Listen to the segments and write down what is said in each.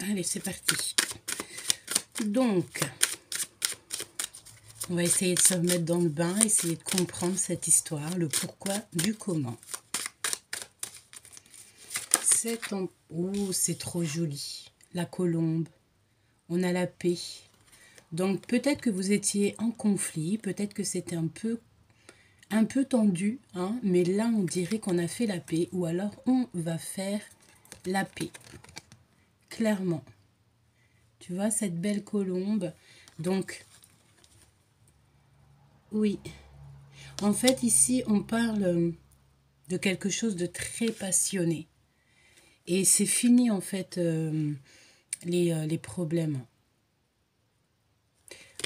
Allez, c'est parti. Donc, on va essayer de se remettre dans le bain, essayer de comprendre cette histoire, le pourquoi du comment. Oh, c'est trop joli. La colombe. On a la paix. Donc, peut-être que vous étiez en conflit, peut-être que c'était un peu tendu, hein, mais là, on dirait qu'on a fait la paix, ou alors on va faire la paix. Clairement. Tu vois, cette belle colombe. Donc, oui. En fait, ici, on parle de quelque chose de très passionné. Et c'est fini, en fait, les problèmes.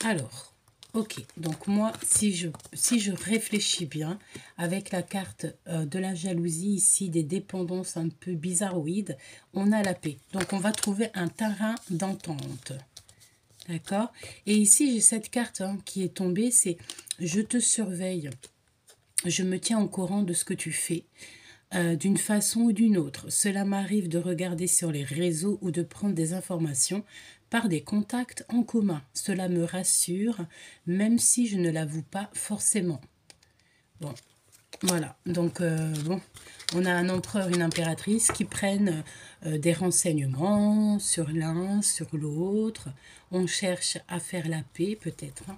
Alors, ok. Donc, moi, si je réfléchis bien, avec la carte de la jalousie ici, des dépendances un peu bizarroïdes, on a la paix. Donc, on va trouver un terrain d'entente. D'accord? Et ici, j'ai cette carte qui est tombée, c'est « Je te surveille, je me tiens au courant de ce que tu fais, d'une façon ou d'une autre. Cela m'arrive de regarder sur les réseaux ou de prendre des informations par des contacts en commun. Cela me rassure, même si je ne l'avoue pas forcément. » Bon, voilà. Donc, bon, on a un empereur, une impératrice qui prennent des renseignements sur l'un, sur l'autre. On cherche à faire la paix, peut-être. Hein.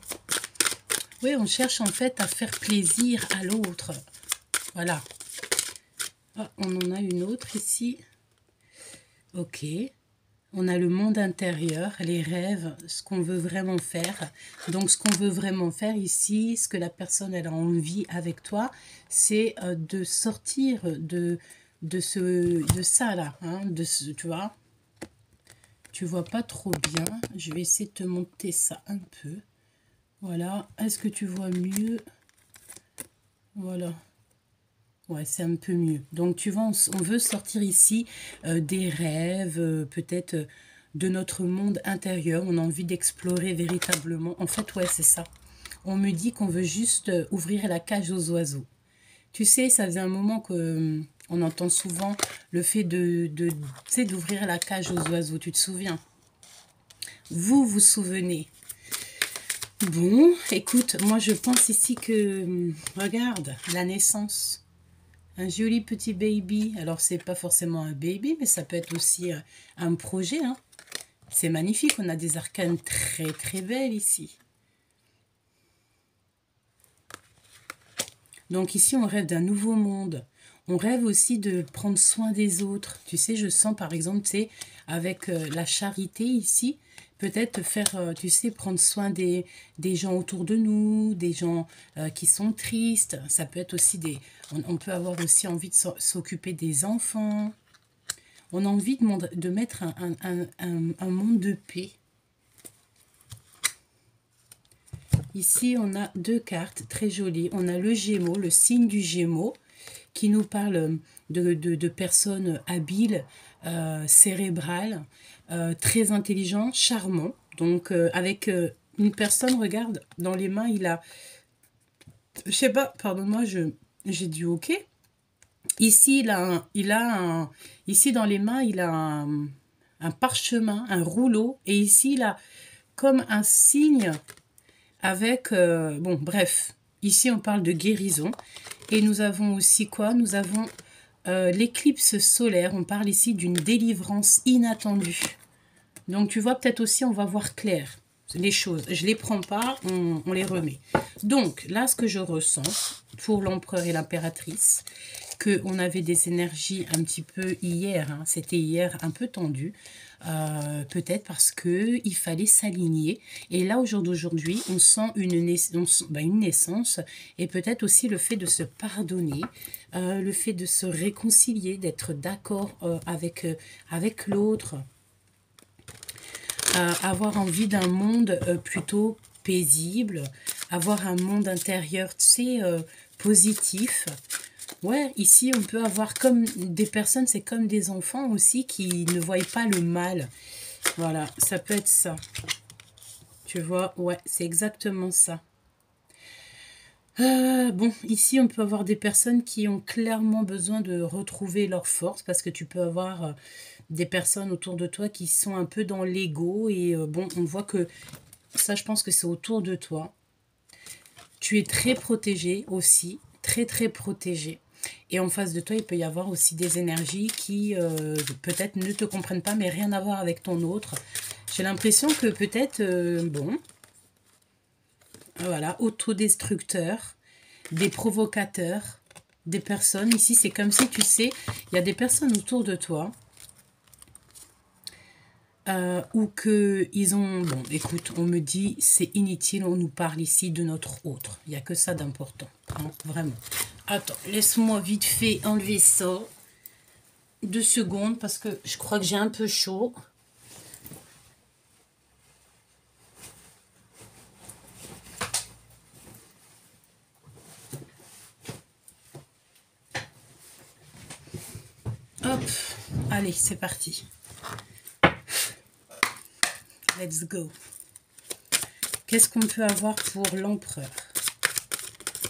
Oui, on cherche en fait à faire plaisir à l'autre. Voilà. Ah, on en a une autre ici. Ok. On a le monde intérieur, les rêves, ce qu'on veut vraiment faire. Donc, ce qu'on veut vraiment faire ici, ce que la personne elle a envie avec toi, c'est de sortir de ça là. Hein, tu vois. Tu vois pas trop bien. Je vais essayer de te monter ça un peu. Voilà. Est-ce que tu vois mieux? Voilà. Ouais, c'est un peu mieux. Donc, tu vois, on veut sortir ici des rêves, peut-être de notre monde intérieur. On a envie d'explorer véritablement. En fait, ouais, c'est ça. On me dit qu'on veut juste ouvrir la cage aux oiseaux. Tu sais, ça faisait un moment que on entend souvent le fait tu sais, d'ouvrir la cage aux oiseaux. Tu te souviens? Vous vous souvenez? Bon, écoute, moi, je pense ici que, regarde, la naissance. Un joli petit baby. Alors, c'est pas forcément un baby, mais ça peut être aussi un projet. Hein. C'est magnifique. On a des arcanes très, très belles ici. Donc, ici, on rêve d'un nouveau monde. On rêve aussi de prendre soin des autres. Tu sais, je sens, par exemple, tu sais, avec la charité ici, peut-être faire, tu sais, prendre soin des gens autour de nous, des gens qui sont tristes. Ça peut être aussi on peut avoir aussi envie de s'occuper des enfants. On a envie de mettre un monde de paix. Ici, on a deux cartes très jolies. On a le Gémeaux, le signe du Gémeaux, qui nous parle de personnes habiles, cérébrales, très intelligents, charmants. Donc, avec une personne, regarde, dans les mains, il a... Je sais pas, pardonne-moi, j'ai dit OK. Ici, ici, dans les mains, il a un parchemin, un rouleau. Et ici, il a comme un signe avec... bon, bref. Ici, on parle de guérison. Et nous avons aussi quoi? Nous avons l'éclipse solaire. On parle ici d'une délivrance inattendue. Donc, tu vois, peut-être aussi, on va voir clair les choses. Je ne les prends pas, on les remet. Donc, là, ce que je ressens pour l'empereur et l'impératrice, qu'on avait des énergies un petit peu hier, hein, c'était hier un peu tendu, peut-être parce qu'il fallait s'aligner. Et là, au jour d'aujourd'hui, on sent une naissance et peut-être aussi le fait de se pardonner, le fait de se réconcilier, d'être d'accord avec l'autre. Avoir envie d'un monde plutôt paisible, avoir un monde intérieur, tu sais, positif. Ouais, ici, on peut avoir comme des personnes, c'est comme des enfants aussi qui ne voient pas le mal. Voilà, ça peut être ça. Tu vois, ouais, c'est exactement ça. Bon, ici, on peut avoir des personnes qui ont clairement besoin de retrouver leur force parce que tu peux avoir des personnes autour de toi qui sont un peu dans l'ego et bon, on voit que ça, je pense que c'est autour de toi. Tu es très protégé aussi, très très protégé. Et en face de toi, il peut y avoir aussi des énergies qui peut-être ne te comprennent pas, mais rien à voir avec ton autre. J'ai l'impression que peut-être, bon, voilà, autodestructeurs, des provocateurs, des personnes. Ici, c'est comme si, tu sais, il y a des personnes autour de toi ou que ils ont... Bon, écoute, on me dit, c'est inutile, on nous parle ici de notre autre. Il n'y a que ça d'important, hein, vraiment. Attends, laisse-moi vite fait enlever ça. 2 secondes, parce que je crois que j'ai un peu chaud. Hop, allez, c'est parti. Let's go. Qu'est-ce qu'on peut avoir pour l'empereur?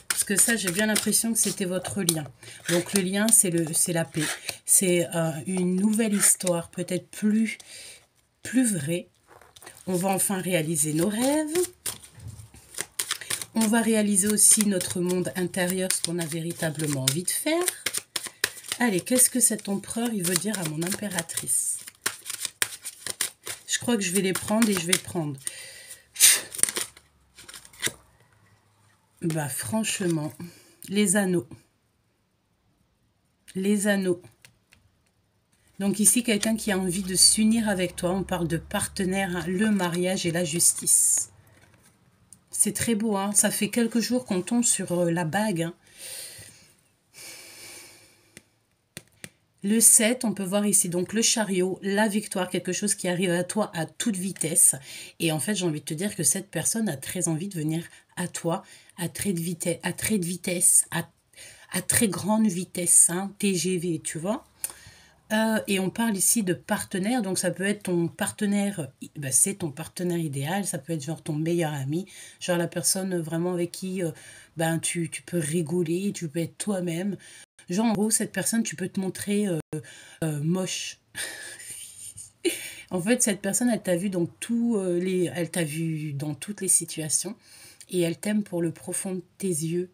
Parce que ça, j'ai bien l'impression que c'était votre lien. Donc le lien, c'est la paix. C'est une nouvelle histoire, peut-être plus vraie. On va enfin réaliser nos rêves. On va réaliser aussi notre monde intérieur, ce qu'on a véritablement envie de faire. Allez, qu'est-ce que cet empereur, il veut dire à mon impératrice? Je crois que je vais les prendre et je vais prendre. Bah franchement, les anneaux. Les anneaux. Donc ici, quelqu'un qui a envie de s'unir avec toi. On parle de partenaire, hein, le mariage et la justice. C'est très beau, hein. Ça fait quelques jours qu'on tombe sur la bague, hein. Le 7, on peut voir ici donc le chariot, la victoire, quelque chose qui arrive à toi à toute vitesse. Et en fait, j'ai envie de te dire que cette personne a très envie de venir à toi à très de vitesse, à très grande vitesse, hein, TGV, tu vois. Et on parle ici de partenaire, donc ça peut être ton partenaire, ben c'est ton partenaire idéal, ça peut être genre ton meilleur ami, genre la personne vraiment avec qui ben tu peux rigoler, tu peux être toi-même. Genre en gros, cette personne, tu peux te montrer moche. En fait, cette personne, elle t'a vu dans elle t'a vu dans toutes les situations et elle t'aime pour le profond de tes yeux,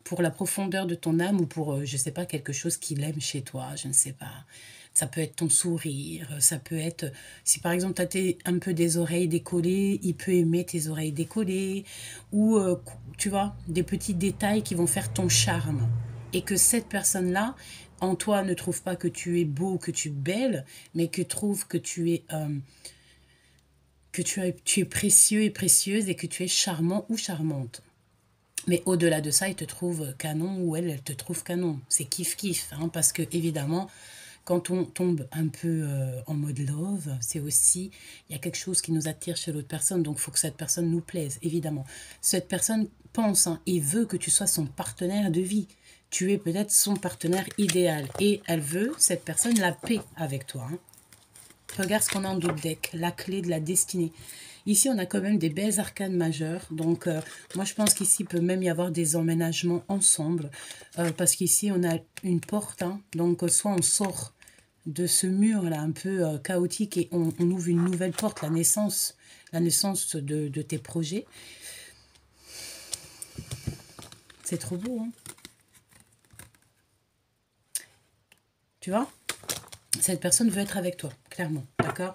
pour la profondeur de ton âme ou pour, je sais pas, quelque chose qu'il aime chez toi, je ne sais pas. Ça peut être ton sourire, ça peut être, si par exemple tu as un peu des oreilles décollées, il peut aimer tes oreilles décollées, ou tu vois, des petits détails qui vont faire ton charme. Et que cette personne-là, en toi, ne trouve pas que tu es beau, que tu es belle, mais que trouve que tu es, tu es précieux et précieuse et que tu es charmant ou charmante. Mais au-delà de ça, il te trouve canon ou elle te trouve canon. C'est kiff-kiff, hein, parce que évidemment, quand on tombe un peu en mode love, c'est aussi, il y a quelque chose qui nous attire chez l'autre personne, donc il faut que cette personne nous plaise, évidemment. Cette personne pense et veut que tu sois son partenaire de vie. Tu es peut-être son partenaire idéal et elle veut, cette personne, la paix avec toi. Hein. Regarde ce qu'on a en double deck, la clé de la destinée. Ici, on a quand même des belles arcanes majeures. Donc, moi, je pense qu'ici, il peut même y avoir des emménagements ensemble. Parce qu'ici, on a une porte. Hein, donc, soit on sort de ce mur-là un peu chaotique et on ouvre une nouvelle porte, la naissance de tes projets. C'est trop beau, hein. Tu vois? Cette personne veut être avec toi, clairement, d'accord?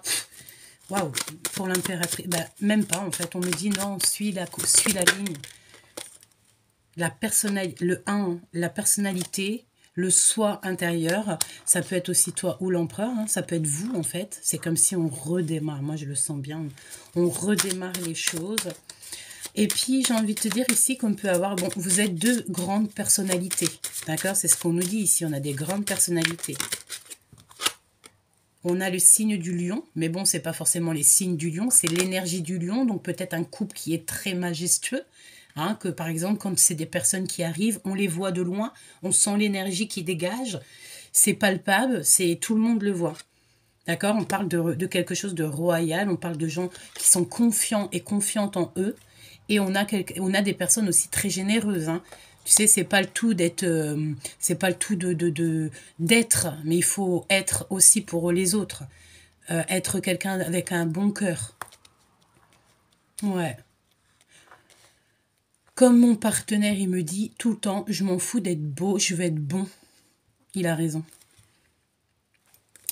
Waouh, pour l'impératrice, bah, même pas en fait, on me dit non, suis la ligne. Le 1, la personnalité, le soi intérieur, ça peut être aussi toi ou l'empereur, hein, ça peut être vous en fait, c'est comme si on redémarre, moi je le sens bien, on redémarre les choses. Et puis j'ai envie de te dire ici qu'on peut avoir, bon, vous êtes 2 grandes personnalités, d'accord? C'est ce qu'on nous dit ici, on a des grandes personnalités. On a le signe du lion, mais bon, c'est pas forcément les signes du lion, c'est l'énergie du lion, donc peut-être un couple qui est très majestueux, hein, que par exemple, quand c'est des personnes qui arrivent, on les voit de loin, on sent l'énergie qui dégage, c'est palpable, tout le monde le voit. D'accord? On parle de quelque chose de royal, on parle de gens qui sont confiants et confiantes en eux, et on a des personnes aussi très généreuses, hein. Tu sais, c'est pas le tout d'être, c'est pas le tout d'être, mais il faut être aussi pour les autres. Être quelqu'un avec un bon cœur. Ouais. Comme mon partenaire, il me dit tout le temps, je m'en fous d'être beau, je veux être bon. Il a raison.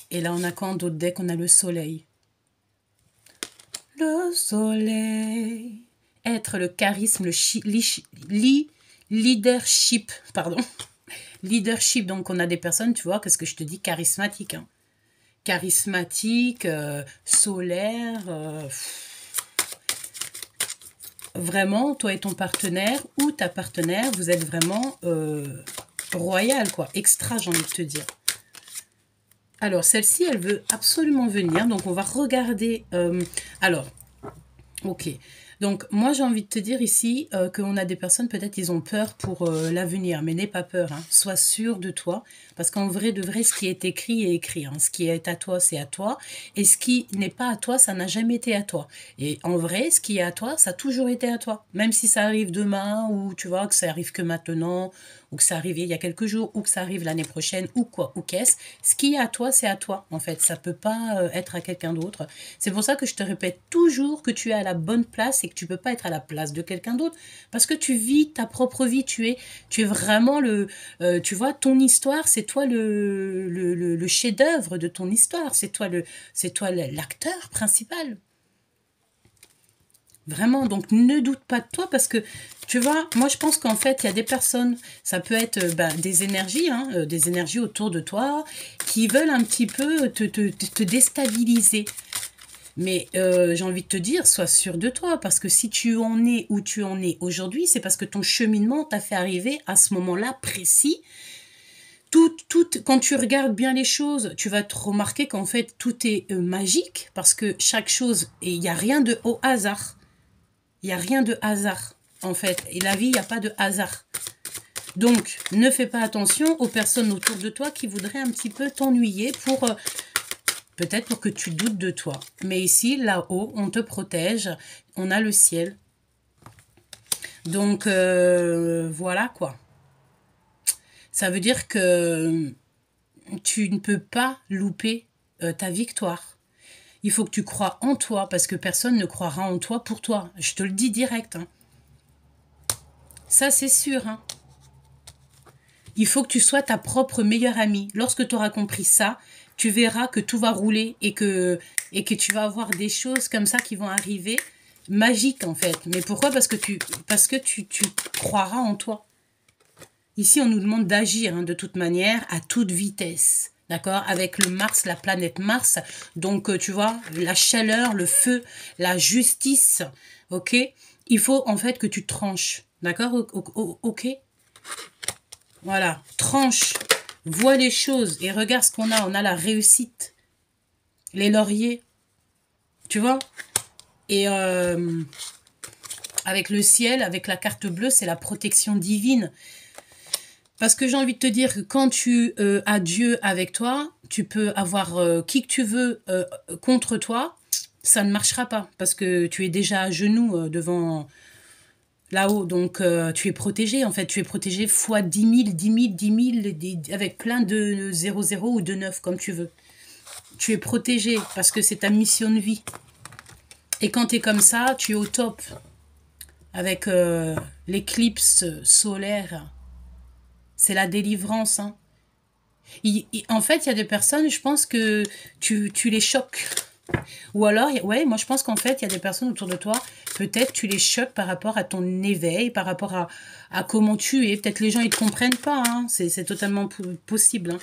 Et là, on a quoi en d'autres decks? On a le soleil. Le soleil. Être le charisme, le leadership, pardon. Leadership, donc on a des personnes, tu vois, qu'est-ce que je te dis, charismatiques. Hein. Charismatique, solaire. Vraiment, toi et ton partenaire ou ta partenaire, vous êtes vraiment royal, quoi. Extra, j'ai envie de te dire. Alors, celle-ci, elle veut absolument venir. Donc, on va regarder. Alors, ok. Donc, moi, j'ai envie de te dire ici qu'on a des personnes, peut-être, ils ont peur pour l'avenir. Mais n'aie pas peur. Hein. Sois sûr de toi. Parce qu'en vrai, de vrai, ce qui est écrit est écrit. Hein. Ce qui est à toi, c'est à toi. Et ce qui n'est pas à toi, ça n'a jamais été à toi. Et en vrai, ce qui est à toi, ça a toujours été à toi. Même si ça arrive demain, ou tu vois, que ça arrive que maintenant, ou que ça arrivait il y a quelques jours, ou que ça arrive l'année prochaine, ou quoi, ou qu'est-ce. Ce qui est à toi, c'est à toi, en fait. Ça peut pas être à quelqu'un d'autre. C'est pour ça que je te répète toujours que tu es à la bonne place et que tu peux pas être à la place de quelqu'un d'autre. Parce que tu vis ta propre vie. Tu es vraiment le... tu vois, ton histoire, c'est toi le chef-d'œuvre de ton histoire. C'est toi l'acteur principal. Vraiment, donc ne doute pas de toi parce que, tu vois, moi je pense qu'en fait, il y a des personnes, ça peut être des énergies, hein, des énergies autour de toi qui veulent un petit peu te déstabiliser. Mais j'ai envie de te dire, sois sûr de toi parce que si tu en es où tu en es aujourd'hui, c'est parce que ton cheminement t'a fait arriver à ce moment-là précis. Quand tu regardes bien les choses, tu vas te remarquer qu'en fait, tout est magique parce que chaque chose, et il n'y a rien de au hasard. Il n'y a rien de hasard, en fait. Et la vie, il n'y a pas de hasard. Donc, ne fais pas attention aux personnes autour de toi qui voudraient un petit peu t'ennuyer pour... peut-être pour que tu doutes de toi. Mais ici, là-haut, on te protège. On a le ciel. Donc, voilà quoi. Ça veut dire que tu ne peux pas louper ta victoire. Il faut que tu crois en toi parce que personne ne croira en toi pour toi. Je te le dis direct. Hein. Ça, c'est sûr. Hein. Il faut que tu sois ta propre meilleure amie. Lorsque tu auras compris ça, tu verras que tout va rouler et que tu vas avoir des choses comme ça qui vont arriver, magiques en fait. Mais pourquoi? Parce que tu croiras en toi. Ici, on nous demande d'agir hein, de toute manière, à toute vitesse. D'accord? Avec le Mars, la planète Mars. Donc, tu vois, la chaleur, le feu, la justice. Ok? Il faut en fait que tu tranches. D'accord? Ok? Voilà. Tranche. Vois les choses et regarde ce qu'on a. On a la réussite. Les lauriers. Tu vois? Et avec le ciel, avec la carte bleue, c'est la protection divine. Parce que j'ai envie de te dire que quand tu as Dieu avec toi, tu peux avoir qui que tu veux contre toi, ça ne marchera pas. Parce que tu es déjà à genoux devant là-haut. Donc tu es protégé en fait. Tu es protégé fois 10 000, 10 000, 10 000, avec plein de 0, 0 ou de 9 comme tu veux. Tu es protégé parce que c'est ta mission de vie. Et quand tu es comme ça, tu es au top. Avec l'éclipse solaire. C'est la délivrance. Hein. En fait, il y a des personnes, je pense que tu les choques. Ou alors, ouais, moi je pense qu'en fait, il y a des personnes autour de toi, peut-être tu les choques par rapport à ton éveil, par rapport à comment tu es. Peut-être les gens, ils ne te comprennent pas. Hein. C'est totalement possible. Hein.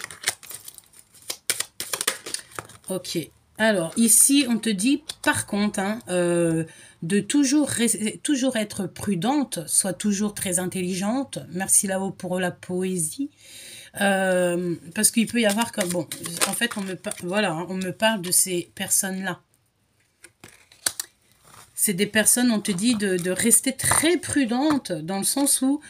Ok. Alors, ici, on te dit, par contre, hein, de toujours être prudente, soit toujours très intelligente. Merci là-haut pour la poésie. Parce qu'il peut y avoir comme... Bon, en fait, voilà, hein, on me parle de ces personnes-là. C'est des personnes, on te dit de rester très prudente, dans le sens où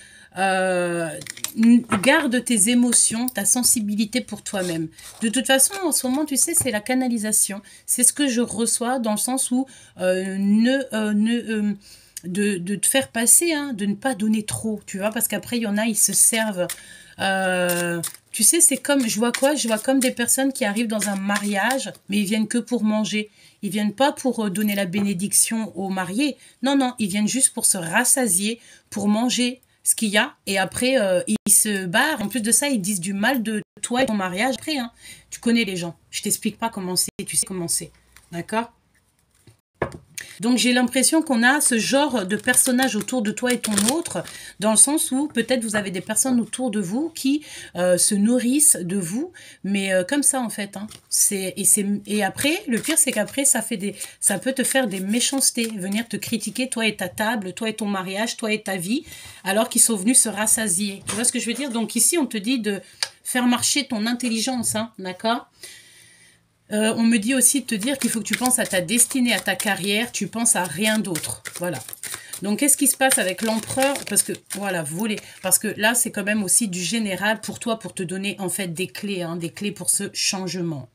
garde tes émotions, ta sensibilité pour toi-même. De toute façon, en ce moment, tu sais, c'est la canalisation. C'est ce que je reçois dans le sens où de te faire passer, hein, de ne pas donner trop, tu vois, parce qu'après, il y en a, ils se servent. Tu sais, c'est comme, je vois quoi? Je vois comme des personnes qui arrivent dans un mariage, mais ils viennent que pour manger. Ils viennent pas pour donner la bénédiction aux mariés. Non, non, ils viennent juste pour se rassasier, pour manger ce qu'il y a, et après, ils se barrent. En plus de ça, ils disent du mal de toi et ton mariage. Après, hein, tu connais les gens. Je t'explique pas comment c'est, tu sais comment c'est. D'accord? Donc j'ai l'impression qu'on a ce genre de personnage autour de toi et ton autre, dans le sens où peut-être vous avez des personnes autour de vous qui se nourrissent de vous, mais comme ça en fait. Hein. Et après, le pire c'est qu'après ça peut te faire des méchancetés, venir te critiquer toi et ta table, toi et ton mariage, toi et ta vie, alors qu'ils sont venus se rassasier. Tu vois ce que je veux dire? Donc ici on te dit de faire marcher ton intelligence, hein, d'accord? On me dit aussi de te dire qu'il faut que tu penses à ta destinée, à ta carrière, tu penses à rien d'autre. Voilà. Donc, qu'est-ce qui se passe avec l'empereur? Parce que, voilà, voler. Parce que là, c'est quand même aussi du général pour toi, pour te donner, en fait, des clés, hein, des clés pour ce changement.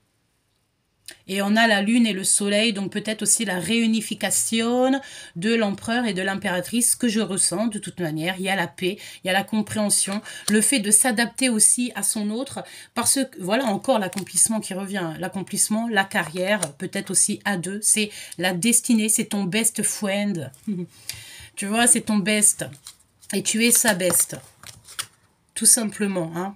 Et on a la lune et le soleil, donc peut-être aussi la réunification de l'empereur et de l'impératrice que je ressens de toute manière. Il y a la paix, il y a la compréhension, le fait de s'adapter aussi à son autre, parce que voilà encore l'accomplissement qui revient. L'accomplissement, la carrière, peut-être aussi à deux, c'est la destinée, c'est ton best friend. Tu vois, c'est ton best. Et tu es sa best. Tout simplement, hein.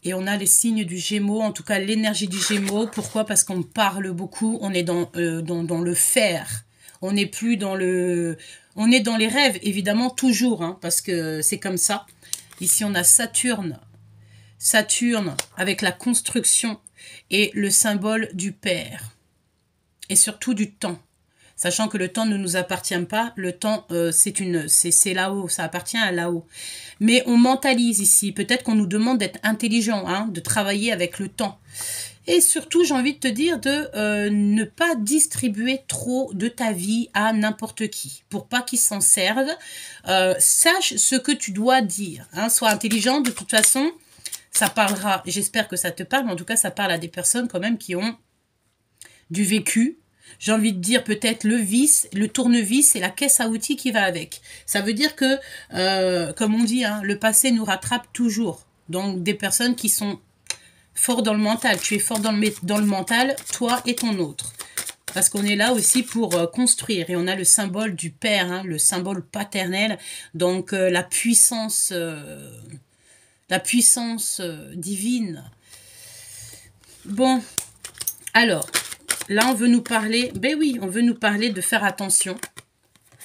Et on a les signes du Gémeaux, en tout cas l'énergie du Gémeaux. Pourquoi? Parce qu'on parle beaucoup, on est dans le faire. On n'est plus dans le... On est dans les rêves, évidemment, toujours, hein, parce que c'est comme ça. Ici, on a Saturne. Saturne avec la construction et le symbole du père. Et surtout du temps. Sachant que le temps ne nous appartient pas, le temps, c'est là-haut, ça appartient à là-haut. Mais on mentalise ici, peut-être qu'on nous demande d'être intelligent, hein, de travailler avec le temps. Et surtout, j'ai envie de te dire de ne pas distribuer trop de ta vie à n'importe qui, pour pas qu'ils s'en servent. Sache ce que tu dois dire, hein, sois intelligent, de toute façon, ça parlera, j'espère que ça te parle, mais en tout cas, ça parle à des personnes quand même qui ont du vécu. J'ai envie de dire peut-être le vis, le tournevis et la caisse à outils qui va avec. Ça veut dire que, comme on dit, hein, le passé nous rattrape toujours. Donc des personnes qui sont forts dans le mental. Tu es fort dans le mental, toi et ton autre. Parce qu'on est là aussi pour construire. Et on a le symbole du père, hein, le symbole paternel. Donc la puissance divine. Bon, alors... Là, on veut nous parler, ben oui, on veut nous parler de faire attention,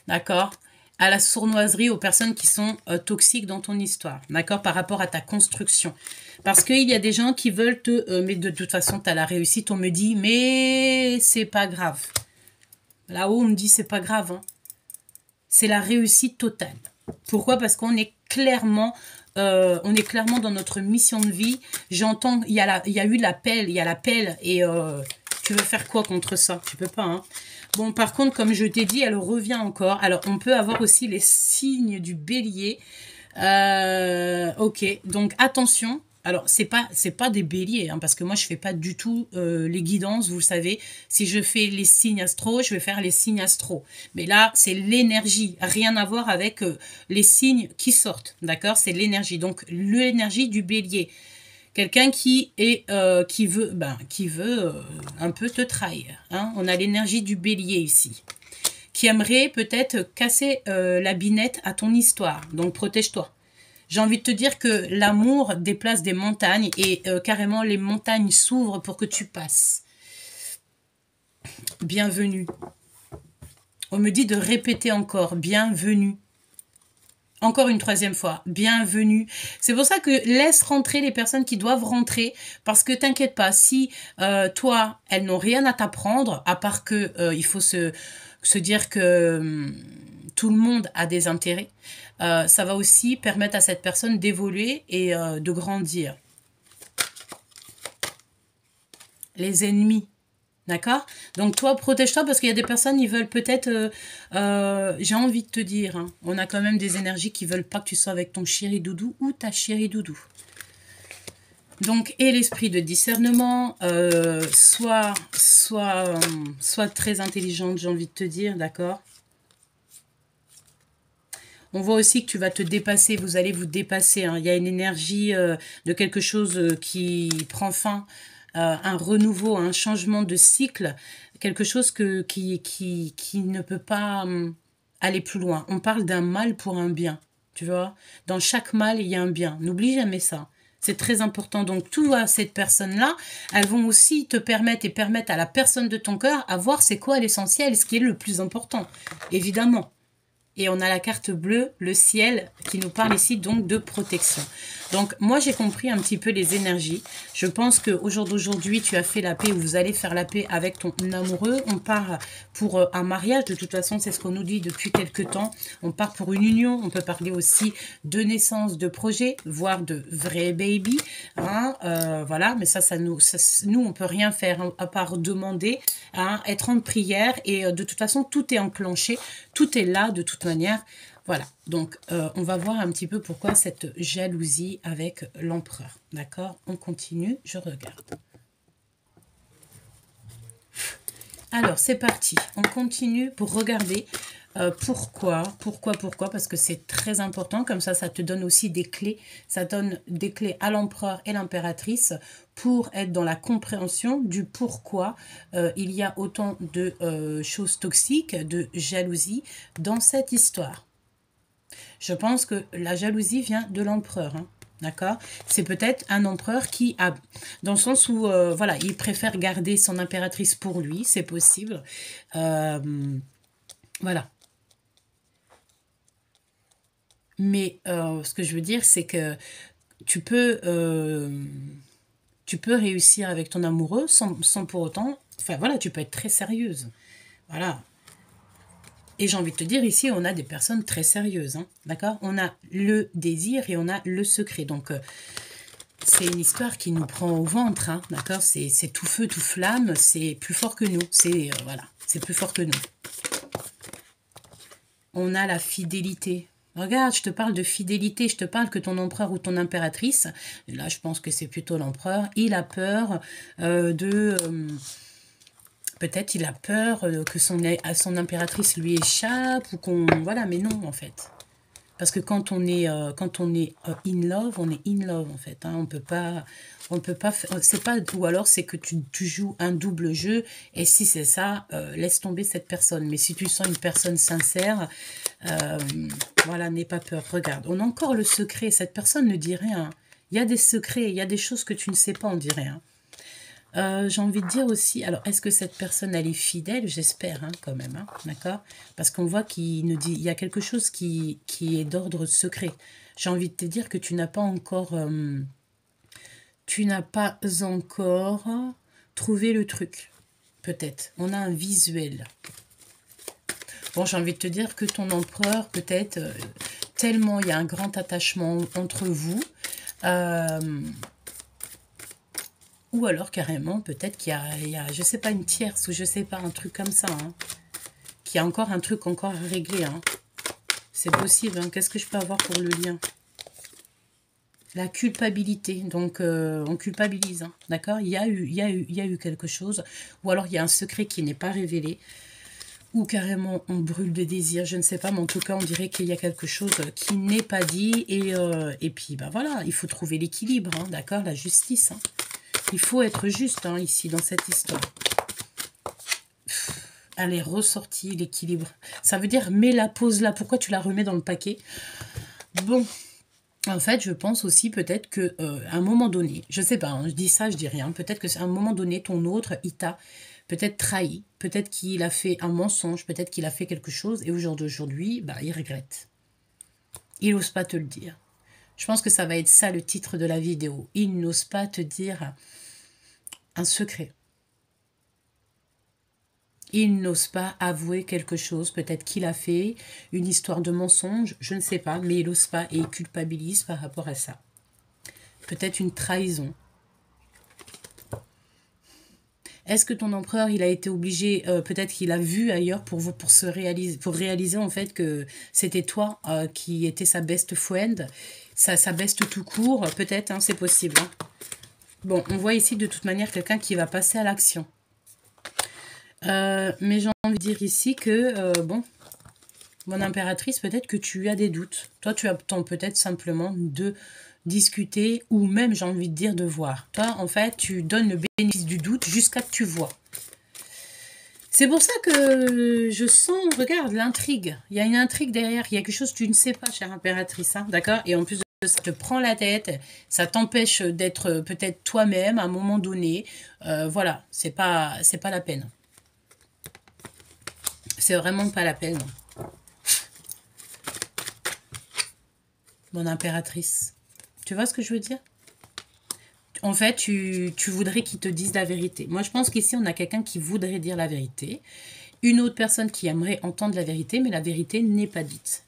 d'accord, à la sournoiserie, aux personnes qui sont toxiques dans ton histoire, d'accord, par rapport à ta construction. Parce qu'il y a des gens qui veulent te... mais de toute façon, tu as la réussite, on me dit, mais c'est pas grave. Là-haut, on me dit, c'est pas grave, hein. C'est la réussite totale. Pourquoi? Parce qu'on est clairement... dans notre mission de vie. J'entends, il y a eu l'appel, il y a l'appel, et... tu veux faire quoi contre ça? Tu peux pas, hein. Bon, par contre, comme je t'ai dit, elle revient encore. Alors, on peut avoir aussi les signes du bélier. Ok, donc attention. Alors, c'est pas des béliers, hein, parce que moi, je fais pas du tout les guidances, vous le savez. Si je fais les signes astro, je vais faire les signes astro. Mais là, c'est l'énergie. Rien à voir avec les signes qui sortent, d'accord? C'est l'énergie. Donc, l'énergie du bélier. Quelqu'un qui veut un peu te trahir. Hein. On a l'énergie du bélier ici. Qui aimerait peut-être casser la binette à ton histoire. Donc protège-toi. J'ai envie de te dire que l'amour déplace des montagnes et carrément les montagnes s'ouvrent pour que tu passes. Bienvenue. On me dit de répéter encore. Bienvenue. Encore une troisième fois, bienvenue. C'est pour ça que laisse rentrer les personnes qui doivent rentrer, parce que t'inquiète pas, si toi, elles n'ont rien à t'apprendre, à part que il faut se dire que tout le monde a des intérêts, ça va aussi permettre à cette personne d'évoluer et de grandir. Les ennemis. D'accord? Donc toi, protège-toi parce qu'il y a des personnes, ils veulent peut-être... j'ai envie de te dire, hein, on a quand même des énergies qui veulent pas que tu sois avec ton chéri doudou ou ta chérie doudou. Donc, et l'esprit de discernement, soit très intelligente, j'ai envie de te dire, d'accord? On voit aussi que tu vas te dépasser, vous allez vous dépasser. Hein. Il y a une énergie de quelque chose qui prend fin, un renouveau, un changement de cycle, quelque chose qui ne peut pas aller plus loin. On parle d'un mal pour un bien, tu vois. Dans chaque mal, il y a un bien. N'oublie jamais ça. C'est très important. Donc, toi, cette personne-là, elles vont aussi te permettre et permettre à la personne de ton cœur à voir c'est quoi l'essentiel, ce qui est le plus important, évidemment. Et on a la carte bleue, le ciel, qui nous parle ici donc de protection. Donc, moi, j'ai compris un petit peu les énergies. Je pense qu'au jour d'aujourd'hui, tu as fait la paix ou vous allez faire la paix avec ton amoureux. On part pour un mariage. De toute façon, c'est ce qu'on nous dit depuis quelques temps. On part pour une union. On peut parler aussi de naissance, de projet, voire de vrai baby. Hein, voilà, mais nous, on peut rien faire hein, à part demander, hein, être en prière. Et de toute façon, tout est enclenché. Tout est là de toute manière. Voilà, donc on va voir un petit peu pourquoi cette jalousie avec l'empereur. D'accord? On continue, je regarde. Alors, c'est parti. On continue pour regarder pourquoi, parce que c'est très important. Comme ça te donne aussi des clés. Ça donne des clés à l'empereur et l'impératrice pour être dans la compréhension du pourquoi il y a autant de choses toxiques, de jalousie dans cette histoire. Je pense que la jalousie vient de l'empereur, hein, d'accord? C'est peut-être un empereur qui a, dans le sens où, voilà, il préfère garder son impératrice pour lui, c'est possible. Voilà. Mais ce que je veux dire, c'est que tu peux réussir avec ton amoureux sans pour autant... Enfin, voilà, tu peux être très sérieuse. Voilà. Et j'ai envie de te dire, ici, on a des personnes très sérieuses, hein, d'accord? On a le désir et on a le secret. Donc, c'est une histoire qui nous prend au ventre, hein, d'accord? C'est tout feu, tout flamme, c'est plus fort que nous. C'est voilà, c'est plus fort que nous. On a la fidélité. Regarde, je te parle de fidélité, je te parle que ton empereur ou ton impératrice, là, je pense que c'est plutôt l'empereur, il a peur peut-être il a peur que son impératrice lui échappe ou qu'on... Voilà, mais non, en fait. Parce que quand on est in love, on est in love, en fait. Hein. On peut pas... C'est pas... Ou alors, c'est que tu joues un double jeu. Et si c'est ça, laisse tomber cette personne. Mais si tu sens une personne sincère, voilà, n'aie pas peur. Regarde, on a encore le secret. Cette personne ne dit rien. Il y a des secrets, il y a des choses que tu ne sais pas, on dirait. Hein. J'ai envie de dire aussi, alors est-ce que cette personne elle est fidèle? J'espère hein, quand même, hein, d'accord? Parce qu'on voit qu'il y a quelque chose qui est d'ordre secret. J'ai envie de te dire que tu n'as pas encore trouvé le truc, peut-être. On a un visuel. Bon, j'ai envie de te dire que ton empereur, peut-être, tellement il y a un grand attachement entre vous, ou alors, carrément, peut-être qu'il y a, je sais pas, une tierce ou je sais pas, un truc comme ça. Hein, qu'il y a encore un truc encore à régler. Hein. C'est possible. Hein. Qu'est-ce que je peux avoir pour le lien? La culpabilité. Donc, on culpabilise. Hein, d'accord? Il y a eu quelque chose. Ou alors, il y a un secret qui n'est pas révélé. Ou carrément, on brûle de désir. Je ne sais pas. Mais en tout cas, on dirait qu'il y a quelque chose qui n'est pas dit. Et puis, ben voilà, il faut trouver l'équilibre. Hein, d'accord? La justice. Hein. Il faut être juste hein, ici, dans cette histoire. Elle est ressortie, l'équilibre. Ça veut dire, mets la pause là. Pourquoi tu la remets dans le paquet? Bon, en fait, je pense aussi peut-être qu'à un moment donné, je sais pas, hein, je dis ça, je dis rien. Peut-être qu'à un moment donné, ton autre, il t'a peut-être trahi. Peut-être qu'il a fait un mensonge. Peut-être qu'il a fait quelque chose. Et au jour d'aujourd'hui, bah, il regrette. Il n'ose pas te le dire. Je pense que ça va être ça le titre de la vidéo. Il n'ose pas te dire un secret. Il n'ose pas avouer quelque chose. Peut-être qu'il a fait une histoire de mensonge. Je ne sais pas. Mais il n'ose pas et il culpabilise par rapport à ça. Peut-être une trahison. Est-ce que ton empereur, il a été obligé, peut-être qu'il a vu ailleurs pour réaliser en fait que c'était toi qui étais sa best friend, sa best tout court, peut-être, hein, c'est possible. Hein. Bon, on voit ici de toute manière quelqu'un qui va passer à l'action. Mais j'ai envie de dire ici que, bon, Mon impératrice, peut-être que tu as des doutes. Toi, tu attends peut-être simplement de discuter ou même, j'ai envie de dire, de voir. Toi, en fait, tu donnes le bénéfice du doute jusqu'à que tu vois. C'est pour ça que je sens, regarde, l'intrigue. Il y a une intrigue derrière, il y a quelque chose que tu ne sais pas, chère impératrice, hein, d'accord? Et en plus de ça te prend la tête, ça t'empêche d'être peut-être toi-même à un moment donné. Voilà, c'est pas la peine. C'est vraiment pas la peine. Mon impératrice. Tu vois ce que je veux dire? En fait, tu voudrais qu'ils te disent la vérité. Moi, je pense qu'ici, on a quelqu'un qui voudrait dire la vérité. Une autre personne qui aimerait entendre la vérité, mais la vérité n'est pas dite.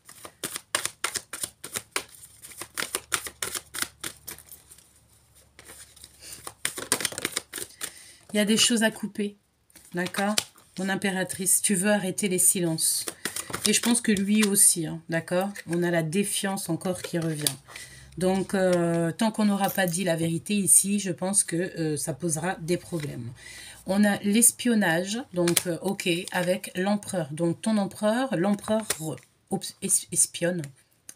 Il y a des choses à couper. D'accord? Mon impératrice, tu veux arrêter les silences. Et je pense que lui aussi, hein, d'accord? On a la défiance encore qui revient. Donc, tant qu'on n'aura pas dit la vérité ici, je pense que ça posera des problèmes. On a l'espionnage, donc ok, avec l'empereur. Donc ton empereur, l'empereur espionne,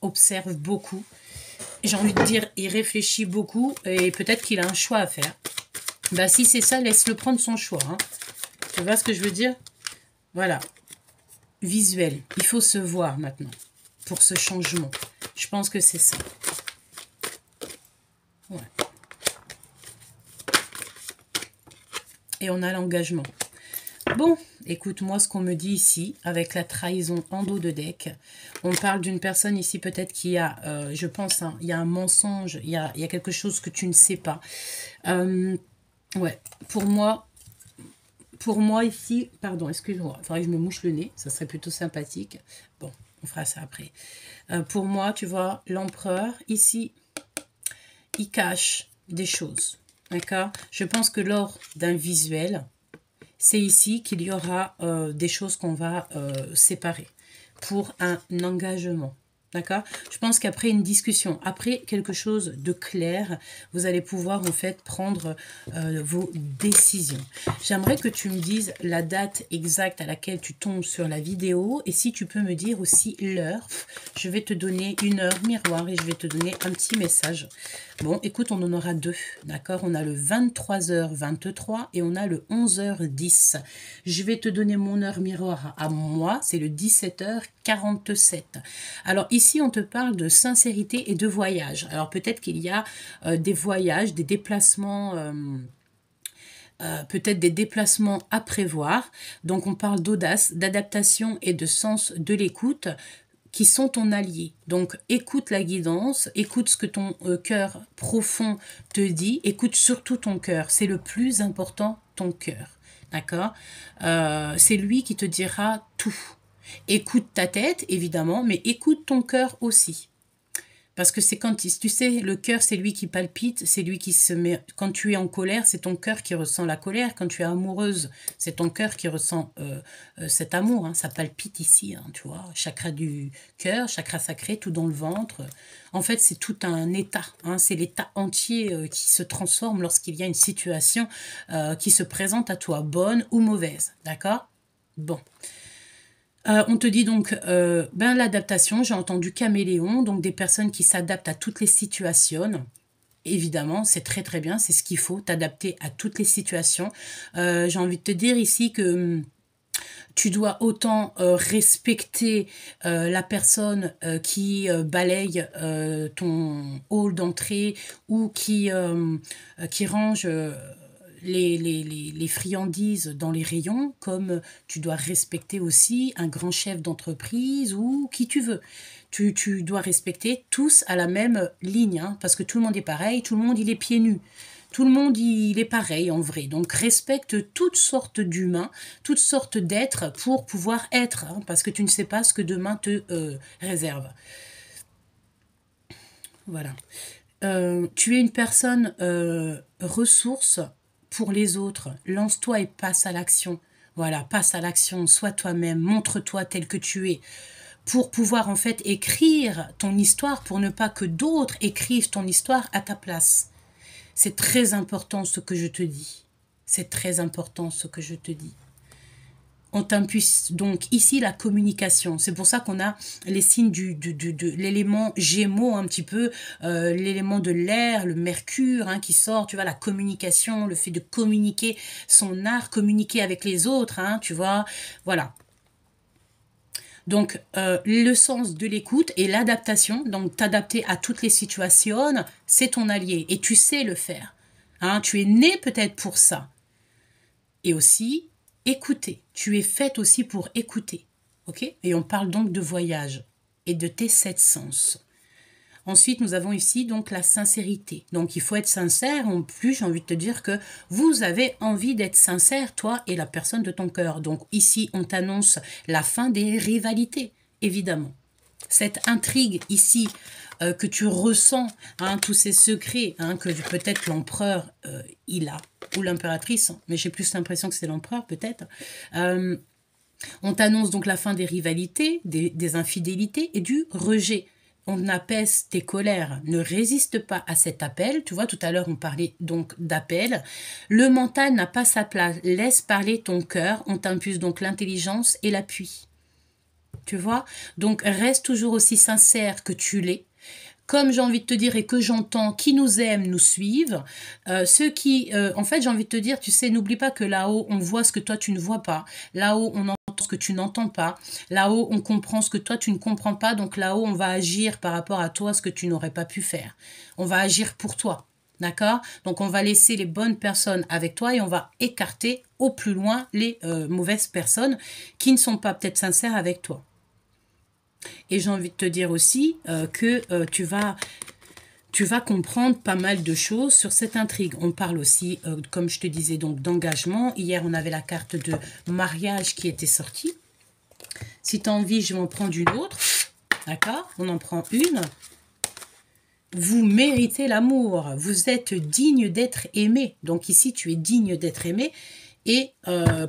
observe beaucoup. J'ai envie de dire, il réfléchit beaucoup et peut-être qu'il a un choix à faire. Bah si c'est ça, laisse-le prendre son choix. Hein. Tu vois ce que je veux dire? Voilà. Visuel. Il faut se voir maintenant pour ce changement. Je pense que c'est ça. Ouais. Et on a l'engagement. Bon, écoute-moi ce qu'on me dit ici, avec la trahison en dos de deck. On parle d'une personne ici peut-être qui a, je pense, hein, il y a un mensonge, il y a quelque chose que tu ne sais pas. Ouais, pour moi ici, pardon, excuse-moi, il faudrait que je me mouche le nez, ça serait plutôt sympathique. Bon, on fera ça après. Pour moi, tu vois, l'empereur, ici, il cache des choses, d'accord? Je pense que lors d'un visuel, c'est ici qu'il y aura des choses qu'on va séparer pour un engagement. D'accord? Je pense qu'après une discussion, après quelque chose de clair, vous allez pouvoir en fait prendre vos décisions. J'aimerais que tu me dises la date exacte à laquelle tu tombes sur la vidéo et si tu peux me dire aussi l'heure. Je vais te donner une heure miroir et je vais te donner un petit message. Bon, écoute, on en aura deux, d'accord? On a le 23h23 et on a le 11h10. Je vais te donner mon heure miroir à moi, c'est le 17h47. Alors ici, on te parle de sincérité et de voyage. Alors peut-être qu'il y a des voyages, des déplacements... peut-être des déplacements à prévoir. Donc on parle d'audace, d'adaptation et de sens de l'écoute qui sont ton allié. Donc écoute la guidance, écoute ce que ton cœur profond te dit, écoute surtout ton cœur. C'est le plus important, ton cœur. D'accord? C'est lui qui te dira tout. Écoute ta tête, évidemment, mais écoute ton cœur aussi. Parce que c'est quand, tu sais, le cœur, c'est lui qui palpite, c'est lui qui se met... Quand tu es en colère, c'est ton cœur qui ressent la colère. Quand tu es amoureuse, c'est ton cœur qui ressent cet amour. Hein. Ça palpite ici, hein, tu vois. Chakra du cœur, chakra sacré, tout dans le ventre. En fait, c'est tout un état. Hein. C'est l'état entier qui se transforme lorsqu'il y a une situation qui se présente à toi, bonne ou mauvaise. D'accord? Bon. On te dit donc l'adaptation, j'ai entendu caméléon, donc des personnes qui s'adaptent à toutes les situations. Évidemment, c'est très très bien, c'est ce qu'il faut, t'adapter à toutes les situations. J'ai envie de te dire ici que tu dois autant respecter la personne qui balaye ton hall d'entrée ou qui range... les friandises dans les rayons, comme tu dois respecter aussi un grand chef d'entreprise ou qui tu veux. Tu dois respecter tous à la même ligne, hein, parce que tout le monde est pareil, tout le monde il est pieds nus. Tout le monde il est pareil en vrai. Donc respecte toutes sortes d'humains, toutes sortes d'êtres pour pouvoir être, hein, parce que tu ne sais pas ce que demain te réserve. Voilà. Tu es une personne ressource pour les autres. Lance-toi et passe à l'action. Voilà, passe à l'action. Sois toi-même. Montre-toi tel que tu es. Pour pouvoir en fait écrire ton histoire, pour ne pas que d'autres écrivent ton histoire à ta place. C'est très important ce que je te dis. C'est très important ce que je te dis. on t'impulse donc ici la communication. C'est pour ça qu'on a les signes de l'élément Gémeaux un petit peu, l'élément de l'air, le mercure hein, qui sort, tu vois, la communication, le fait de communiquer son art, communiquer avec les autres, hein, tu vois, voilà. Donc, le sens de l'écoute et l'adaptation, donc t'adapter à toutes les situations, c'est ton allié et tu sais le faire. Hein, tu es né peut-être pour ça. Et aussi, écouter. Tu es faite aussi pour écouter. Ok? Et on parle donc de voyage et de tes 7 sens. Ensuite, nous avons ici donc la sincérité. Donc, il faut être sincère. En plus, j'ai envie de te dire que vous avez envie d'être sincère, toi et la personne de ton cœur. Donc, ici, on t'annonce la fin des rivalités, évidemment. Cette intrigue ici que tu ressens, hein, tous ces secrets hein, que peut-être l'empereur, il a, ou l'impératrice, mais j'ai plus l'impression que c'est l'empereur peut-être. On t'annonce donc la fin des rivalités, des infidélités et du rejet. On apaise tes colères, ne résiste pas à cet appel. Tu vois, tout à l'heure, on parlait donc d'appel. Le mental n'a pas sa place. Laisse parler ton cœur. On t'impulse donc l'intelligence et l'appui. Tu vois? Donc, reste toujours aussi sincère que tu l'es. Comme j'ai envie de te dire et que j'entends, qui nous aiment, nous suivent. Ceux qui, en fait, j'ai envie de te dire, tu sais, n'oublie pas que là-haut, on voit ce que toi, tu ne vois pas. Là-haut, on entend ce que tu n'entends pas. Là-haut, on comprend ce que toi, tu ne comprends pas. Donc là-haut, on va agir par rapport à toi, ce que tu n'aurais pas pu faire. On va agir pour toi. D'accord? Donc, on va laisser les bonnes personnes avec toi et on va écarter au plus loin les mauvaises personnes qui ne sont pas peut-être sincères avec toi. Et j'ai envie de te dire aussi que tu vas comprendre pas mal de choses sur cette intrigue. On parle aussi, comme je te disais, donc d'engagement. Hier, on avait la carte de mariage qui était sortie. Si tu as envie, je vais en prendre une autre. D'accord? On en prend une. Vous méritez l'amour. Vous êtes digne d'être aimé. Donc ici, tu es digne d'être aimé. Et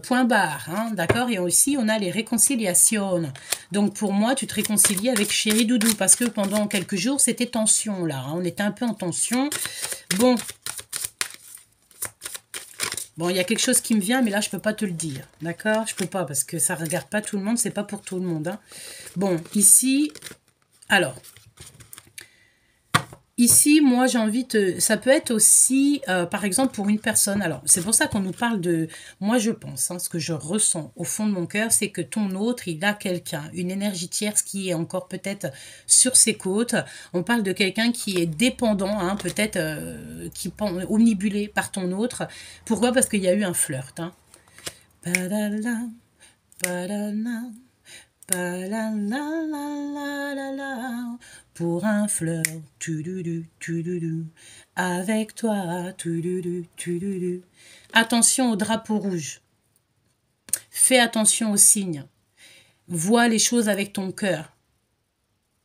point barre, hein, d'accord? Et aussi, on a les réconciliations. Donc, pour moi, tu te réconcilies avec Chéri Doudou parce que pendant quelques jours, c'était tension, là. Hein, on était un peu en tension. Bon, il y a quelque chose qui me vient, mais là, je peux pas te le dire, d'accord? Je peux pas parce que ça regarde pas tout le monde, c'est pas pour tout le monde. Hein. Bon, ici, alors... Ici, moi, j'ai envie de... Ça peut être aussi, par exemple, pour une personne. Alors, c'est pour ça qu'on nous parle de... Moi, je pense, hein, ce que je ressens au fond de mon cœur, c'est que ton autre, il a quelqu'un, une énergie tierce qui est encore peut-être sur ses côtes. On parle de quelqu'un qui est dépendant, hein, peut-être qui est omnibulé par ton autre. Pourquoi? Parce qu'il y a eu un flirt. Hein. Ba-da-la, ba-da-la. Pour un fleur, avec toi, attention au drapeau rouge. Fais attention aux signes. Vois les choses avec ton cœur.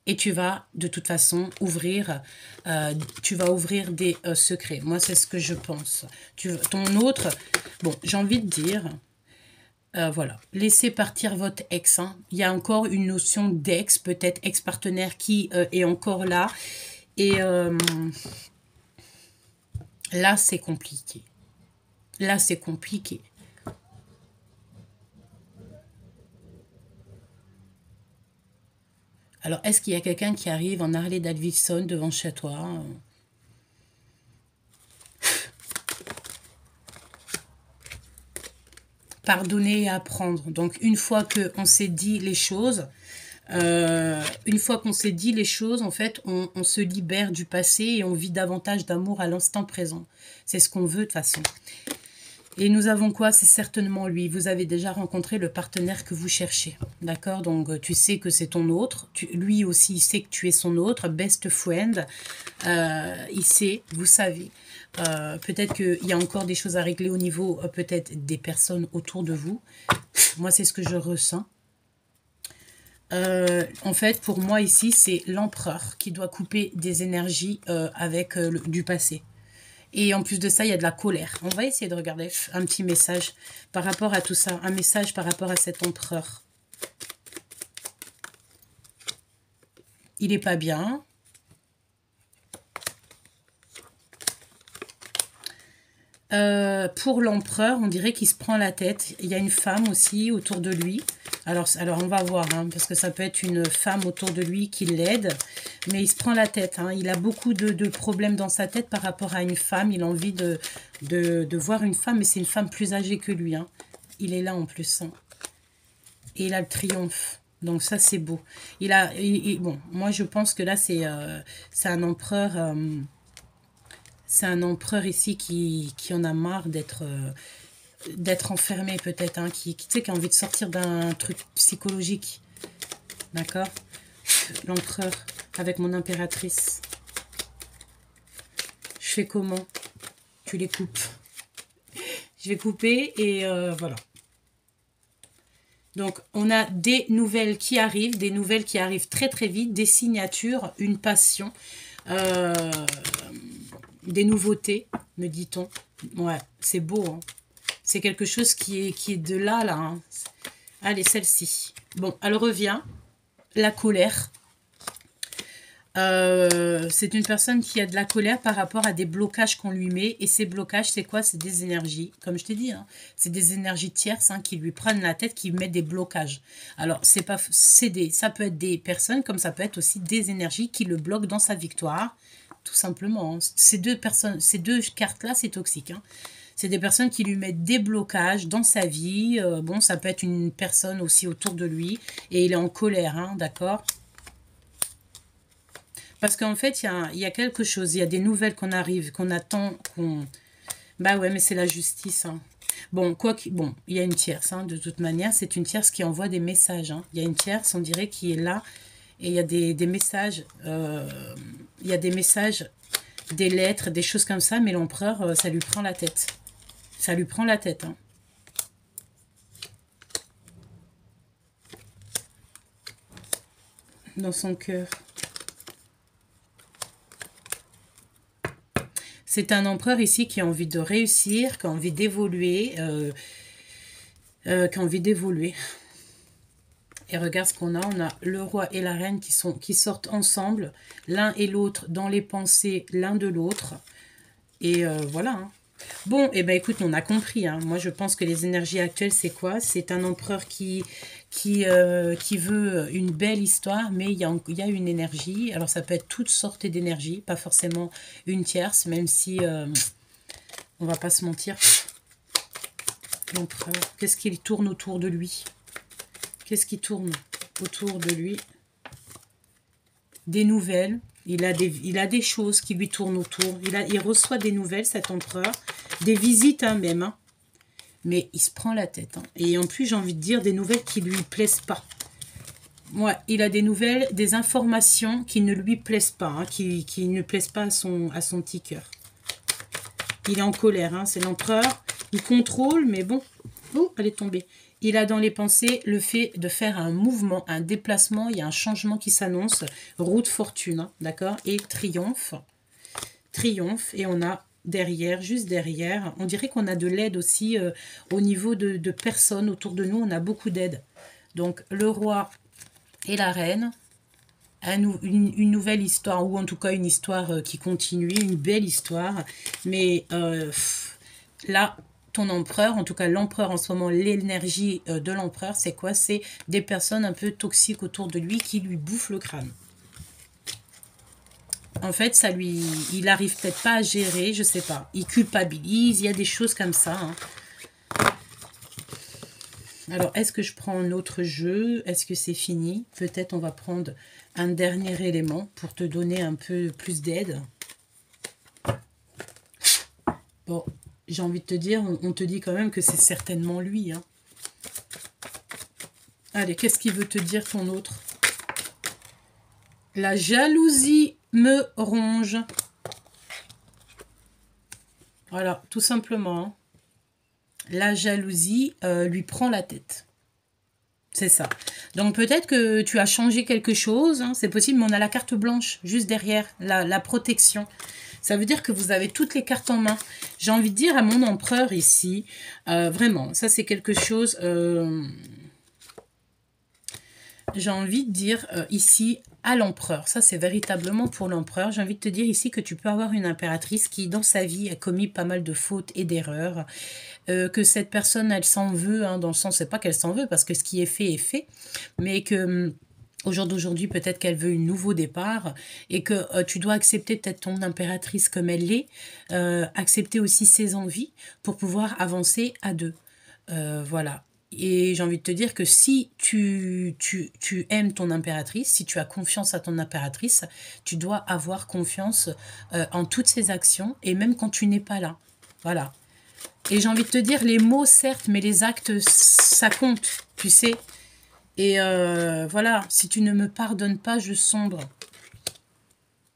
Et tu vas, de toute façon, ouvrir des secrets. Moi, c'est ce que je pense. Ton autre, bon, j'ai envie de dire... voilà, laissez partir votre ex. Hein. Il y a encore une notion d'ex, peut-être ex-partenaire qui est encore là. Et là, c'est compliqué. Là, c'est compliqué. Alors, est-ce qu'il y a quelqu'un qui arrive en Harley Davidson devant chez toi? Pardonner et apprendre. Donc, une fois qu'on s'est dit les choses, en fait, on se libère du passé et on vit davantage d'amour à l'instant présent. C'est ce qu'on veut de toute façon. Et nous avons quoi? C'est certainement lui. Vous avez déjà rencontré le partenaire que vous cherchez. D'accord? Donc, tu sais que c'est ton autre. Lui aussi, il sait que tu es son autre. Best friend. Il sait, vous savez. Peut-être qu'il y a encore des choses à régler au niveau peut-être des personnes autour de vous. Moi, c'est ce que je ressens. En fait, pour moi ici, c'est l'empereur qui doit couper des énergies avec du passé. Et en plus de ça, il y a de la colère. On va essayer de regarder un petit message par rapport à tout ça. Un message par rapport à cet empereur. Il n'est pas bien. Pour l'empereur, on dirait qu'il se prend la tête. Il y a une femme aussi autour de lui. Alors on va voir, hein, parce que ça peut être une femme autour de lui qui l'aide. Mais il se prend la tête. Hein. Il a beaucoup de problèmes dans sa tête par rapport à une femme. Il a envie de voir une femme, mais c'est une femme plus âgée que lui. Hein. Il est là en plus. Hein. Et il a le triomphe. Donc ça, c'est beau. Bon, moi, je pense que là, c'est un empereur... c'est un empereur ici qui en a marre d'être enfermé peut-être, hein, tu sais, qui a envie de sortir d'un truc psychologique. D'accord? L'empereur avec mon impératrice. Je fais comment? Tu les coupes. Je vais couper et voilà. Donc, on a des nouvelles qui arrivent très très vite, des signatures, une passion. Des nouveautés, me dit-on. Ouais, c'est beau. Hein. C'est quelque chose qui est de là. Hein. Allez, celle-ci. Bon, elle revient. La colère. C'est une personne qui a de la colère par rapport à des blocages qu'on lui met. Et ces blocages, c'est quoi? C'est des énergies. Comme je t'ai dit, hein, c'est des énergies tierces hein, qui lui prennent la tête, qui mettent des blocages. Alors, ça peut être des personnes, comme ça peut être aussi des énergies qui le bloquent dans sa victoire. Tout simplement. Hein. Ces deux cartes-là, c'est toxique. Hein. C'est des personnes qui lui mettent des blocages dans sa vie. Bon, ça peut être une personne aussi autour de lui. Et il est en colère, hein, d'accord? Parce qu'en fait, il y a quelque chose. Il y a des nouvelles qu'on attend, Bah ouais, mais c'est la justice. Hein. Bon, bon, il y a une tierce. Hein, de toute manière, c'est une tierce qui envoie des messages. Hein. Il y a une tierce, on dirait, qui est là. Et il y a des messages. Il y a des messages, des lettres, des choses comme ça. Mais l'empereur, ça lui prend la tête. Ça lui prend la tête. Hein. Dans son cœur. C'est un empereur ici qui a envie de réussir, qui a envie d'évoluer. Qui a envie d'évoluer. Et regarde ce qu'on a. On a le roi et la reine qui sortent ensemble. L'un et l'autre dans les pensées l'un de l'autre. Et voilà. Hein. Bon, et ben écoute, on a compris. Hein. Moi, je pense que les énergies actuelles, c'est quoi? C'est un empereur qui veut une belle histoire, mais il y a une énergie. Alors, ça peut être toutes sortes d'énergies, pas forcément une tierce, même si on va pas se mentir. L'empereur, qu'est-ce qu'il tourne autour de lui? Qu'est-ce qui tourne autour de lui? Des nouvelles. Il a des choses qui lui tournent autour. Il reçoit des nouvelles, cet empereur. Des visites hein, même. Hein. Mais il se prend la tête. Hein. Et en plus, j'ai envie de dire des nouvelles qui ne lui plaisent pas. Ouais, il a des nouvelles, des informations qui ne lui plaisent pas. Hein, qui ne plaisent pas à son petit cœur. Il est en colère. Hein, c'est l'empereur. Il contrôle, mais bon. Oh, elle est tombée. Il a dans les pensées le fait de faire un mouvement, un déplacement. Il y a un changement qui s'annonce. Route fortune, hein, d'accord? Et triomphe. Triomphe. Et on a derrière, juste derrière, on dirait qu'on a de l'aide aussi au niveau de personnes autour de nous. On a beaucoup d'aide. Donc, le roi et la reine. Une nouvelle histoire, ou en tout cas une histoire qui continue. Une belle histoire. Mais là... Ton empereur, en tout cas l'empereur en ce moment, l'énergie de l'empereur, c'est quoi? C'est des personnes un peu toxiques autour de lui qui lui bouffent le crâne. En fait, il n'arrive peut-être pas à gérer, je sais pas. Il culpabilise, il y a des choses comme ça. Hein. Alors, est-ce que je prends un autre jeu? Est-ce que c'est fini? Peut-être on va prendre un dernier élément pour te donner un peu plus d'aide. Bon. J'ai envie de te dire, on te dit quand même que c'est certainement lui. Hein. Allez, qu'est-ce qu'il veut te dire ton autre? La jalousie me ronge. Voilà, tout simplement. Hein. La jalousie lui prend la tête. C'est ça. Donc peut-être que tu as changé quelque chose. Hein, c'est possible, mais on a la carte blanche juste derrière, la protection. Ça veut dire que vous avez toutes les cartes en main. J'ai envie de dire à mon empereur ici, vraiment, ça c'est quelque chose... j'ai envie de dire ici à l'empereur. Ça, c'est véritablement pour l'empereur. J'ai envie de te dire ici que tu peux avoir une impératrice qui, dans sa vie, a commis pas mal de fautes et d'erreurs. Que cette personne, elle s'en veut, hein, dans le sens, c'est pas qu'elle s'en veut, parce que ce qui est fait, mais que... Au jour d'aujourd'hui, peut-être qu'elle veut un nouveau départ et que tu dois accepter peut-être ton impératrice comme elle l'est, accepter aussi ses envies pour pouvoir avancer à deux. Voilà. Et j'ai envie de te dire que si tu aimes ton impératrice, si tu as confiance à ton impératrice, tu dois avoir confiance en toutes ses actions et même quand tu n'es pas là. Voilà. Et j'ai envie de te dire, les mots certes, mais les actes, ça compte, tu sais. Et voilà, si tu ne me pardonnes pas, je sombre.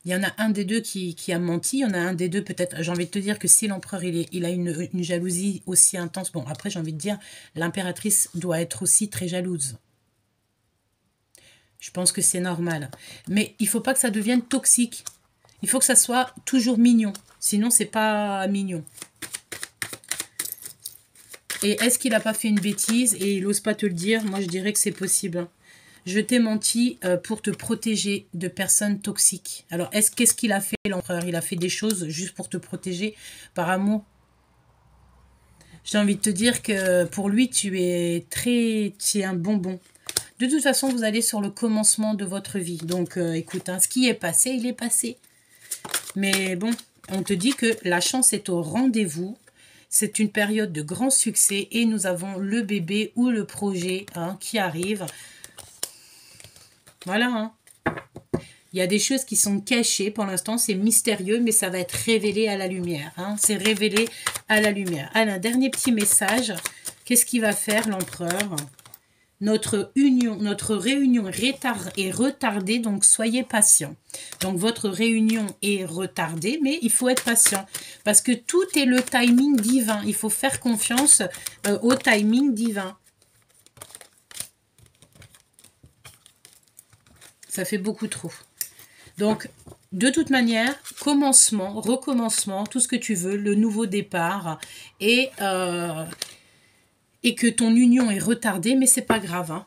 Il y en a un des deux qui a menti, il y en a un des deux peut-être, j'ai envie de te dire que si l'empereur il a une jalousie aussi intense, bon après j'ai envie de dire, l'impératrice doit être aussi très jalouse. Je pense que c'est normal. Mais il faut pas que ça devienne toxique. Il faut que ça soit toujours mignon, sinon c'est pas mignon. Et est-ce qu'il n'a pas fait une bêtise et il n'ose pas te le dire? Moi, je dirais que c'est possible. Je t'ai menti pour te protéger de personnes toxiques. Alors, qu'est-ce qu'il a fait, l'empereur? Il a fait des choses juste pour te protéger par amour. J'ai envie de te dire que pour lui, tu es un bonbon. De toute façon, vous allez sur le commencement de votre vie. Donc, écoute, hein, ce qui est passé, il est passé. Mais bon, on te dit que la chance est au rendez-vous. C'est une période de grand succès et nous avons le bébé ou le projet hein, qui arrive. Voilà. Hein. Il y a des choses qui sont cachées. Pour l'instant, c'est mystérieux, mais ça va être révélé à la lumière. Hein. C'est révélé à la lumière. Allez, un dernier petit message. Qu'est-ce qu'il va faire, l'empereur ? Notre réunion est retardée, donc soyez patient. Donc votre réunion est retardée, mais il faut être patient. Parce que tout est le timing divin. Il faut faire confiance au timing divin. Ça fait beaucoup trop. Donc, de toute manière, commencement, recommencement, tout ce que tu veux, le nouveau départ et que ton union est retardée, mais c'est pas grave. Hein.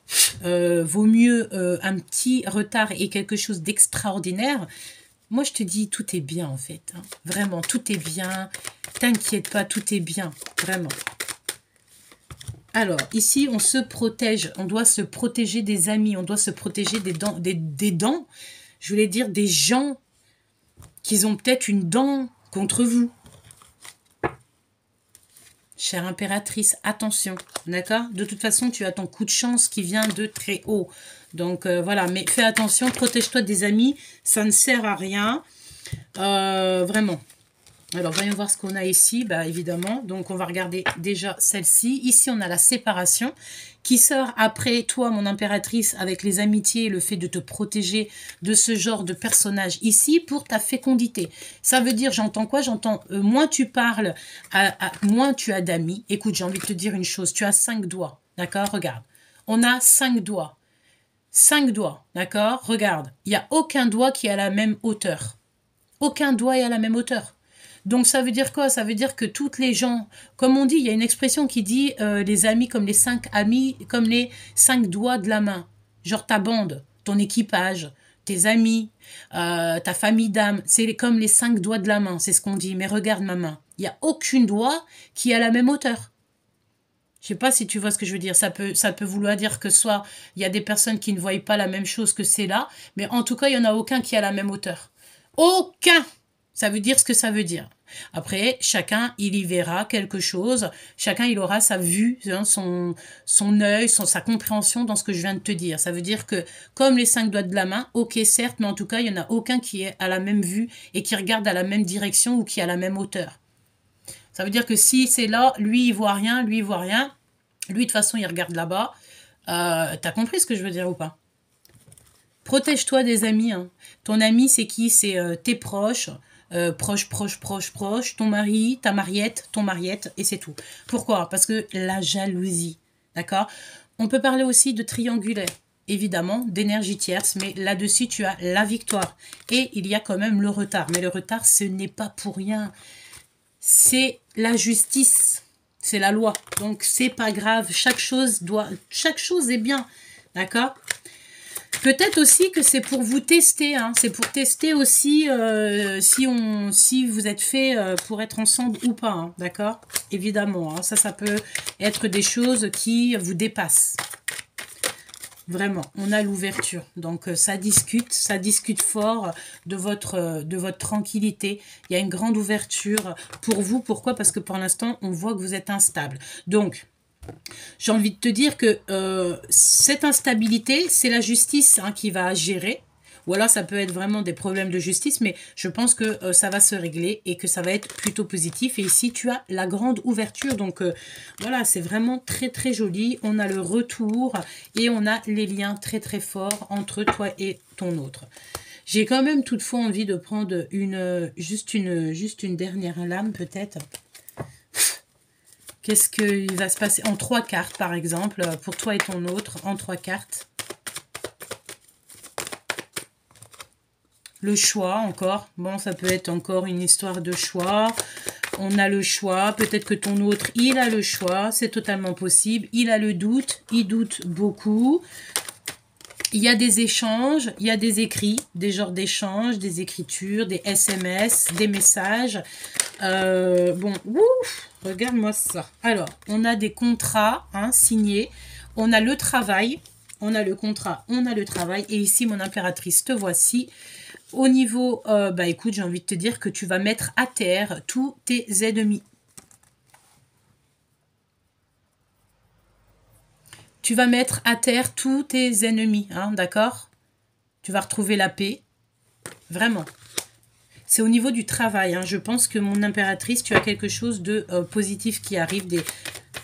Vaut mieux un petit retard et quelque chose d'extraordinaire. Moi, je te dis, tout est bien en fait. Hein. Vraiment, tout est bien. T'inquiète pas, tout est bien. Vraiment. Alors, ici, on se protège. On doit se protéger des amis. On doit se protéger des dents. Je voulais dire des gens qui ont peut-être une dent contre vous. Chère impératrice, attention, d'accord? De toute façon, tu as ton coup de chance qui vient de très haut. Donc, voilà, mais fais attention, protège-toi des amis, ça ne sert à rien. Vraiment. Alors, voyons voir ce qu'on a ici, bah, évidemment. Donc, on va regarder déjà celle-ci. Ici, on a la séparation qui sort après toi, mon impératrice, avec les amitiés et le fait de te protéger de ce genre de personnage ici pour ta fécondité. Ça veut dire, j'entends quoi? J'entends, moins tu parles, moins tu as d'amis. Écoute, j'ai envie de te dire une chose. Tu as 5 doigts, d'accord? Regarde. On a 5 doigts. 5 doigts, d'accord? Regarde. Il n'y a aucun doigt qui est à la même hauteur. Aucun doigt est à la même hauteur. Donc, ça veut dire quoi? Ça veut dire que toutes les gens, comme on dit, il y a une expression qui dit les amis comme les 5 amis, comme les 5 doigts de la main. Genre ta bande, ton équipage, tes amis, ta famille d'âme. C'est comme les 5 doigts de la main, c'est ce qu'on dit. Mais regarde ma main. Il n'y a aucun doigt qui est à la même hauteur. Je sais pas si tu vois ce que je veux dire. Ça peut vouloir dire que soit il y a des personnes qui ne voient pas la même chose que c'est là, mais en tout cas, il n'y en a aucun qui est à la même hauteur. Aucun! Ça veut dire ce que ça veut dire. Après, chacun, il y verra quelque chose. Chacun, il aura sa vue, hein, son œil, sa compréhension dans ce que je viens de te dire. Ça veut dire que, comme les 5 doigts de la main, ok, certes, mais en tout cas, il n'y en a aucun qui est à la même vue et qui regarde à la même direction ou qui est à la même hauteur. Ça veut dire que si c'est là, lui, il voit rien, lui, il voit rien. Lui, de toute façon, il regarde là-bas. T'as compris ce que je veux dire ou pas? Protège-toi des amis. Hein. Ton ami, c'est qui? C'est tes proches. Proche, ton mari, ta mariette, ton mariette, et c'est tout. Pourquoi? Parce que la jalousie, d'accord? On peut parler aussi de triangulaire, évidemment, d'énergie tierce, mais là-dessus, tu as la victoire. Et il y a quand même le retard. Mais le retard, ce n'est pas pour rien. C'est la justice, c'est la loi. Donc, c'est pas grave. Chaque chose est bien, d'accord? Peut-être aussi que c'est pour vous tester, hein. C'est pour tester aussi si vous êtes fait pour être ensemble ou pas, hein, d'accord? Évidemment, hein, ça peut être des choses qui vous dépassent. Vraiment, on a l'ouverture. Donc, ça discute fort de votre tranquillité. Il y a une grande ouverture pour vous. Pourquoi? Parce que pour l'instant, on voit que vous êtes instable. Donc, j'ai envie de te dire que cette instabilité, c'est la justice hein, qui va gérer. Ou alors ça peut être vraiment des problèmes de justice, mais je pense que ça va se régler et que ça va être plutôt positif. Et ici, tu as la grande ouverture. Donc voilà, c'est vraiment très très joli. On a le retour et on a les liens très très forts entre toi et ton autre. J'ai quand même toutefois envie de prendre juste une dernière lame peut-être. Qu'est-ce qu'il va se passer en 3 cartes, par exemple, pour toi et ton autre, en 3 cartes. Le choix, encore. Bon, ça peut être encore une histoire de choix. On a le choix. Peut-être que ton autre, il a le choix. C'est totalement possible. Il a le doute. Il doute beaucoup. Il y a des échanges. Il y a des écrits. Des genres d'échanges, des écritures, des SMS, des messages. Bon, ouf, regarde-moi ça. Alors, on a des contrats hein, signés. On a le travail. On a le contrat, on a le travail. Et ici, mon impératrice, te voici. Au niveau, bah écoute, j'ai envie de te dire que tu vas mettre à terre tous tes ennemis. Tu vas mettre à terre tous tes ennemis, hein, d'accord? Tu vas retrouver la paix. Vraiment. C'est au niveau du travail. Hein. Je pense que mon impératrice, tu as quelque chose de positif qui arrive.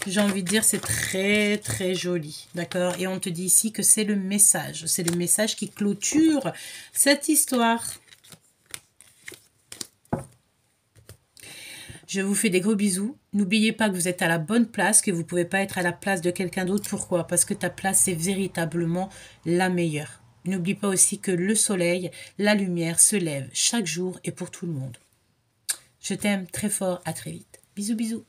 J'ai envie de dire, c'est très, très joli. D'accord? Et on te dit ici que c'est le message. C'est le message qui clôture cette histoire. Je vous fais des gros bisous. N'oubliez pas que vous êtes à la bonne place, que vous ne pouvez pas être à la place de quelqu'un d'autre. Pourquoi? Parce que ta place, c'est véritablement la meilleure. N'oublie pas aussi que le soleil, la lumière se lève chaque jour et pour tout le monde. Je t'aime très fort. À très vite. Bisous, bisous.